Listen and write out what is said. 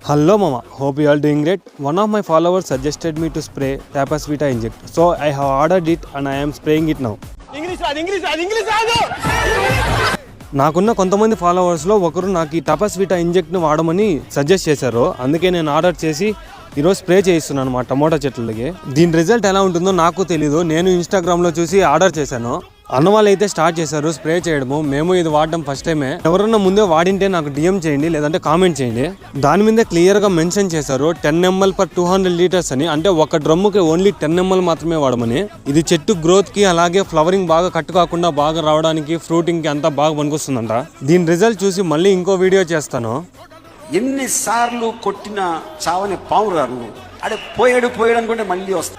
Hello mama, hope you are doing great. One of my followers suggested me to spray Tapas Vita Inject. So I have ordered it and I am spraying it now. English. నాకున్న కొంతమంది ఫాలోవర్స్లో ఒకరు నాకు ఈ టపాస్ Vita ఇంజెక్ట్ని వాడమని suggest చేశారు. అందుకే నేను order చేసి ఈరోజు స్ప్రే చేయిస్తున్నాను మా టమోటా చెట్లకి. దీని రిజల్ట్ ఎలా ఉంటుందో నాకు తెలీదు. నేను ఇన్స్టాగ్రామ్లో చూసి ఆర్డర్ చేశాను. అన్న వాళ్ళు అయితే స్టార్ట్ చేశారు స్ప్రే చేయడము. మేము ఇది వాడడం ఫస్ట్ టైమే. ఎవరన్నా ముందే వాడింటే నాకు డిఎం చేయండి, లేదంటే కామెంట్ చేయండి. దాని మీద క్లియర్గా మెన్షన్ చేశారు 10 ml per 200 liters అని. అంటే ఒక డ్రమ్ముకి ఓన్లీ 10 ml మాత్రమే వాడమని. ఇది చెట్టు గ్రోత్కి అలాగే ఫ్లవరింగ్ బాగా కట్టు కాకుండా బాగా రావడానికి, ఫ్రూటింగ్కి అంతా బాగా పనికొస్తుందంట. దీని రిజల్ట్ చూసి మళ్ళీ ఇంకో వీడియో చేస్తాను. ఎన్నిసార్లు కొట్టినా చావని పావురారు అడే పోయాడు అనుకుంటే మళ్ళీ వస్తా.